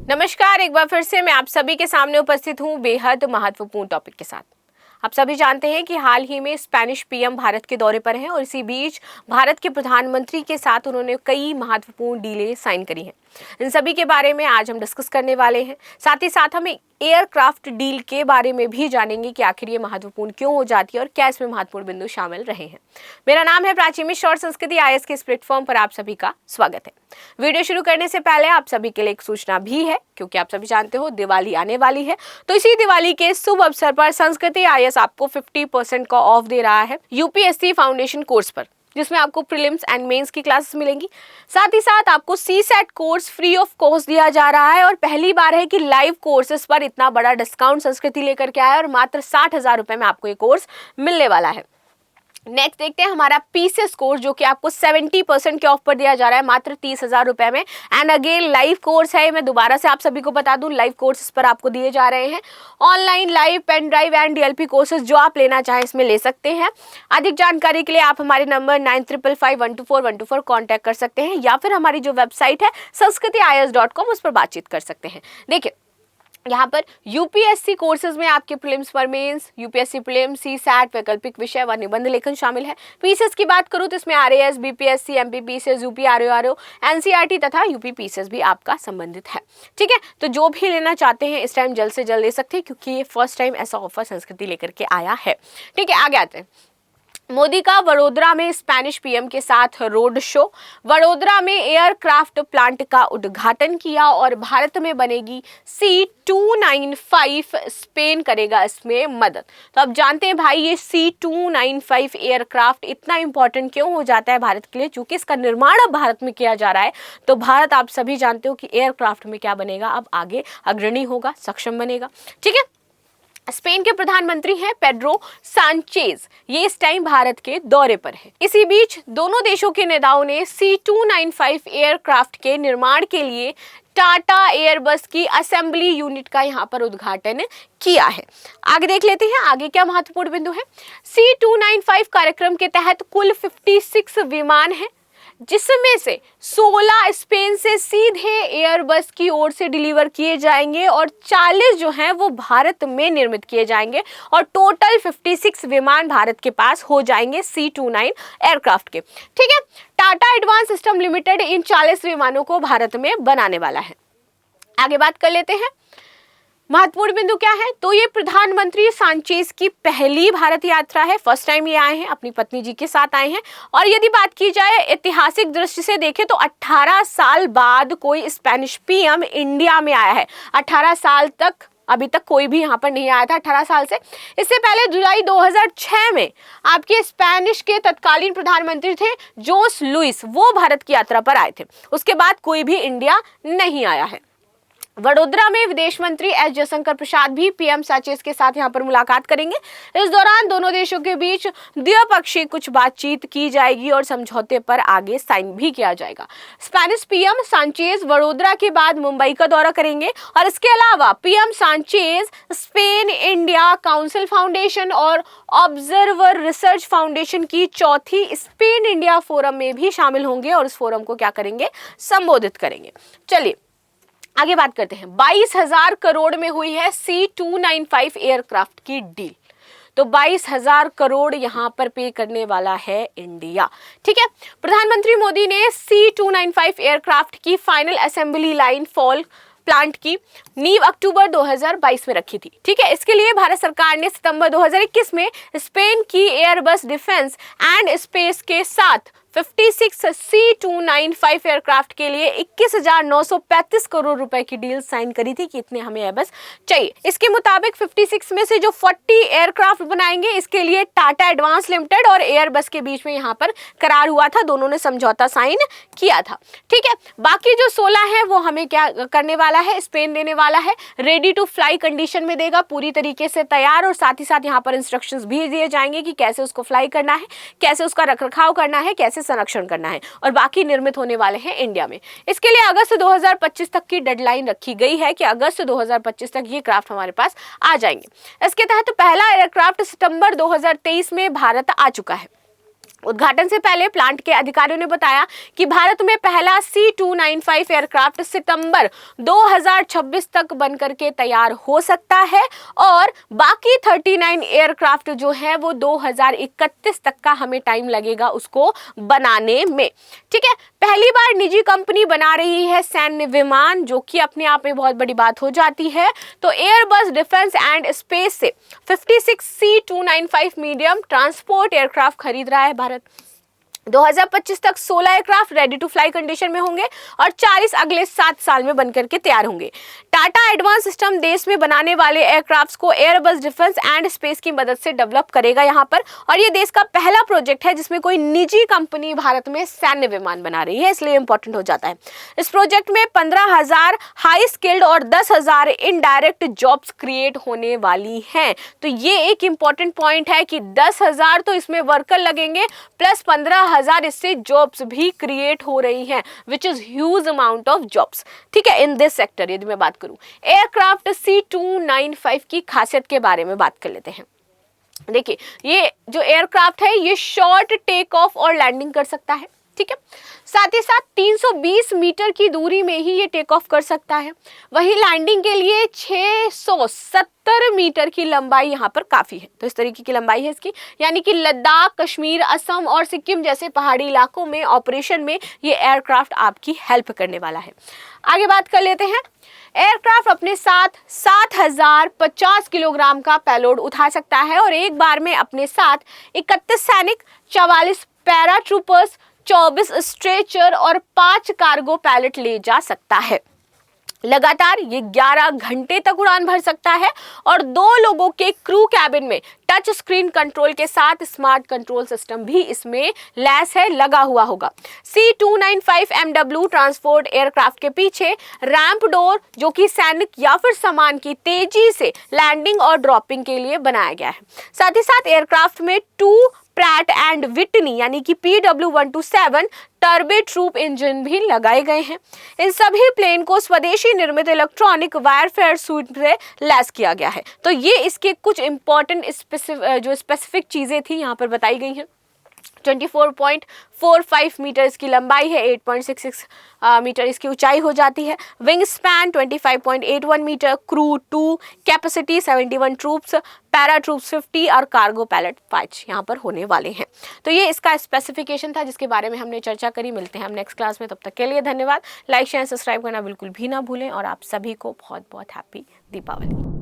नमस्कार, एक बार फिर से मैं आप सभी के सामने उपस्थित हूँ बेहद महत्वपूर्ण टॉपिक के साथ। आप सभी जानते हैं कि हाल ही में स्पेनिश पीएम भारत के दौरे पर हैं और इसी बीच भारत के प्रधानमंत्री के साथ उन्होंने कई महत्वपूर्ण डीलें साइन करी हैं। इन सभी के बारे में आज हम डिस्कस करने वाले हैं। साथ ही साथ हम एयरक्राफ्ट डील के बारे में भी जानेंगे कि आखिर ये महत्वपूर्ण क्यों हो जाती है और क्या इसमें महत्वपूर्ण बिंदु शामिल रहे हैं। मेरा नाम है प्राची मिश्रा और संस्कृति आईएएस के इस प्लेटफॉर्म पर आप सभी का स्वागत है। वीडियो शुरू करने से पहले आप सभी के लिए एक सूचना भी है, क्योंकि आप सभी जानते हो दिवाली आने वाली है, तो इसी दिवाली के शुभ अवसर पर संस्कृति आईएएस आपको 50% का ऑफ दे रहा है यूपीएससी फाउंडेशन कोर्स पर, जिसमें आपको प्रीलिम्स एंड मेंस की क्लासेस मिलेंगी। साथ ही साथ आपको CSAT course free of cost दिया जा रहा है और पहली बार है कि लाइव कोर्सेज पर इतना बड़ा डिस्काउंट संस्कृति लेकर के आया और मात्र 60,000 रुपए में आपको ये कोर्स मिलने वाला है। नेक्स्ट देखते हैं हमारा पीसीएस कोर्स, जो कि आपको 70% के ऑफ पर दिया जा रहा है मात्र 30,000 रुपए में। एंड अगेन लाइव कोर्स है, मैं दोबारा से आप सभी को बता दूं, लाइव कोर्सेज पर आपको दिए जा रहे हैं online live pen drive and DLP courses, जो आप लेना चाहें इसमें ले सकते हैं। अधिक जानकारी के लिए आप हमारे नंबर 9555124124 कॉन्टैक्ट कर सकते हैं या फिर हमारी जो वेबसाइट है sanskritIAS.com उस पर बातचीत कर सकते हैं। देखिए, यहाँ पर यूपीएससी कोर्सेज में आपके प्रीलिम्स पर मेंस, यूपीएससी प्रीलिम्स, सीसैट, वैकल्पिक विषय व निबंध लेखन शामिल है। पीसीएस की बात करूँ तो इसमें RAS, BPSC, MPPCS, UP RO, NCERT तथा यूपी पीसीएस भी आपका संबंधित है। ठीक है, तो जो भी लेना चाहते हैं इस टाइम जल्द से जल्द ले सकते हैं, क्योंकि ये फर्स्ट टाइम ऐसा ऑफर संस्कृति लेकर के आया है। ठीक है, आगे आते हैं। मोदी का वडोदरा में स्पेनिश पीएम के साथ रोड शो। वडोदरा में एयरक्राफ्ट प्लांट का उद्घाटन किया और भारत में बनेगी C295, स्पेन करेगा इसमें मदद। तो अब जानते हैं भाई ये C295 एयरक्राफ्ट इतना इंपॉर्टेंट क्यों हो जाता है भारत के लिए, क्योंकि इसका निर्माण अब भारत में किया जा रहा है। तो भारत आप सभी जानते हो कि एयरक्राफ्ट में क्या बनेगा, अब आगे अग्रणी होगा, सक्षम बनेगा। ठीक है, स्पेन के प्रधानमंत्री हैं पेड्रो सांचेज, ये इस टाइम भारत के दौरे पर है। इसी बीच दोनों देशों के नेताओं ने C295 एयरक्राफ्ट के निर्माण के लिए टाटा एयरबस की असेंबली यूनिट का यहाँ पर उद्घाटन किया है। आगे देख लेते हैं आगे क्या महत्वपूर्ण बिंदु है। C295 कार्यक्रम के तहत कुल 56 विमान है, जिसमें से 16 स्पेन से सीधे एयरबस की ओर से डिलीवर किए जाएंगे और 40 जो हैं वो भारत में निर्मित किए जाएंगे और टोटल 56 विमान भारत के पास हो जाएंगे C29 एयरक्राफ्ट के। ठीक है, टाटा एडवांस सिस्टम लिमिटेड इन 40 विमानों को भारत में बनाने वाला है। आगे बात कर लेते हैं महत्वपूर्ण बिंदु क्या है। तो ये प्रधानमंत्री सांचेज की पहली भारत यात्रा है, फर्स्ट टाइम ये आए हैं, अपनी पत्नी जी के साथ आए हैं। और यदि बात की जाए ऐतिहासिक दृष्टि से देखें तो 18 साल बाद कोई स्पेनिश पीएम इंडिया में आया है। 18 साल तक अभी तक कोई भी यहाँ पर नहीं आया था, 18 साल से। इससे पहले जुलाई 2006 में आपके स्पेनिश के तत्कालीन प्रधानमंत्री थे जोस लुइस, वो भारत की यात्रा पर आए थे। उसके बाद कोई भी इंडिया नहीं आया है। वडोदरा में विदेश मंत्री एस जयशंकर प्रसाद भी पीएम सांचेज के साथ यहां पर मुलाकात करेंगे। इस दौरान दोनों देशों के बीच द्विपक्षीय कुछ बातचीत की जाएगी और समझौते पर आगे साइन भी किया जाएगा। स्पेनिश पीएम सांचेज वडोदरा के बाद मुंबई का दौरा करेंगे और इसके अलावा PM Sanchez Spain India council foundation और ऑब्जर्वर रिसर्च फाउंडेशन की चौथी स्पेन इंडिया फोरम में भी शामिल होंगे और इस फोरम को क्या करेंगे, संबोधित करेंगे। चलिए आगे बात करते हैं। 22,000 करोड़ में हुई है C295 एयरक्राफ्ट की डील। तो 22,000 करोड़ यहां पर पे करने वाला है इंडिया। ठीक है, प्रधानमंत्री मोदी ने C295 एयरक्राफ्ट की final assembly line fall plant की नींव अक्टूबर 2022 में रखी थी। ठीक है, इसके लिए भारत सरकार ने सितंबर 2021 में स्पेन की एयरबस डिफेंस एंड स्पेस के साथ 56 C295 एयरक्राफ्ट के लिए 21,935 करोड़ रुपए की डील साइन करी थी कि इतने हमें एयरबस चाहिए। इसके मुताबिक 56 में से जो 40 एयरक्राफ्ट बनाएंगे, इसके लिए टाटा एडवांस लिमिटेड और एयरबस के बीच में यहाँ पर करार हुआ था, दोनों ने समझौता साइन किया था। ठीक है, बाकी जो 16 है वो हमें क्या करने वाला है, स्पेन देने वाला है, रेडी टू फ्लाई कंडीशन में देगा, पूरी तरीके से तैयार, और साथ ही साथ यहाँ पर इंस्ट्रक्शंस भी दिए जाएंगे कि कैसे उसको फ्लाई करना है, कैसे उसका रखरखाव करना है, कैसे संरक्षण करना है, और बाकी निर्मित होने वाले हैं इंडिया में। इसके लिए अगस्त 2025 तक की डेडलाइन रखी गई है कि अगस्त 2025 तक ये क्राफ्ट हमारे पास आ जाएंगे। इसके तहत पहला एयरक्राफ्ट सितंबर 2023 में भारत आ चुका है। उद्घाटन से पहले प्लांट के अधिकारियों ने बताया कि भारत में पहला C295 एयरक्राफ्ट सितंबर 2026 तक बनकर के तैयार हो सकता है और बाकी 39 एयरक्राफ्ट जो है वो 2031 तक का हमें टाइम लगेगा उसको बनाने में। ठीक है, पहली बार निजी कंपनी बना रही है सैन्य विमान, जो कि अपने आप में बहुत बड़ी बात हो जाती है। तो एयरबस डिफेंस एंड स्पेस से 56 C295 मीडियम ट्रांसपोर्ट एयरक्राफ्ट खरीद रहा है भारत। 2025 तक 16 aircraft ready to fly condition में होंगे और 40 अगले 7 साल में बनकर के तैयार होंगे। टाटा एडवांस सिस्टम देश में बनाने वाले एयरक्राफ्ट्स को एयरबस डिफेंस एंड स्पेस की मदद से डेवलप करेगा यहाँ पर, और ये देश का पहला प्रोजेक्ट है जिसमें कोई निजी कंपनी भारत में सैन्य विमान बना रही है, इसलिए इंपॉर्टेंट हो जाता है। इस प्रोजेक्ट में 15,000 हाई स्किल्ड और 10,000 इनडायरेक्ट जॉब्स क्रिएट होने वाली हैं। तो ये एक इंपॉर्टेंट पॉइंट है कि 10,000 तो इसमें वर्कर लगेंगे प्लस 15,000 इससे जॉब्स भी क्रिएट हो रही हैं, which is huge amount of jobs. ठीक है, इन दिस सेक्टर यदि मैं बात करूं एयरक्राफ्ट C295 की खासियत के बारे में बात कर लेते हैं। देखिए, ये जो एयरक्राफ्ट है ये शॉर्ट टेक ऑफ और लैंडिंग कर सकता है। ठीक है, साथ ही साथ 320 मीटर की दूरी में ही ये टेक ऑफ कर सकता है। वहीं लैंडिंग के लिए 670 मीटर की लंबाई यहाँ पर काफ़ी है। तो इस तरीके की लंबाई है इसकी, यानी कि लद्दाख, कश्मीर, असम और सिक्किम जैसे पहाड़ी इलाकों में ऑपरेशन में ये एयरक्राफ्ट आपकी हेल्प करने वाला है। आगे बात कर लेते हैं। एयरक्राफ्ट अपने साथ 7,050 किलोग्राम का पेलोड उठा सकता है और एक बार में अपने साथ 31 सैनिक, 44 पैरा ट्रूपर्स, 24 स्ट्रेचर और 5 कार्गो पैलेट ले जा सकता है। लगातार ये 11 घंटे तक उड़ान भर सकता है और 2 लोगों के क्रू कैबिन में टच स्क्रीन कंट्रोल के साथ स्मार्ट कंट्रोल सिस्टम भी इसमें लैस है, लगा हुआ होगा। C295 MW ट्रांसपोर्ट एयरक्राफ्ट के पीछे रैंप डोर, जो कि सैनिक या फिर सामान की तेजी से लैंडिंग और ड्रॉपिंग के लिए बनाया गया है। साथ ही साथ एयरक्राफ्ट में 2 प्रैट एंड विटनी यानी कि PW127 टर्बो ट्रूप इंजन भी लगाए गए हैं। इन सभी प्लेन को स्वदेशी निर्मित इलेक्ट्रॉनिक वारफेयर सूट से लैस किया गया है। तो ये इसके कुछ इंपॉर्टेंट जो स्पेसिफिक चीजें थी यहाँ पर बताई गई हैं। 24.45 मीटर इसकी लंबाई है, 8.66 मीटर इसकी ऊंचाई हो जाती है। Wing span 25.81 metre, crew 2, capacity 71 troops, para troops 50 और कार्गो पैलेट 5 यहाँ पर होने वाले हैं। तो ये इसका स्पेसिफिकेशन था जिसके बारे में हमने चर्चा करी। मिलते हैं हम नेक्स्ट क्लास में, तब तक के लिए धन्यवाद। लाइक शेयर सब्सक्राइब करना बिल्कुल भी ना भूलें और आप सभी को बहुत बहुत हैप्पी दीपावली।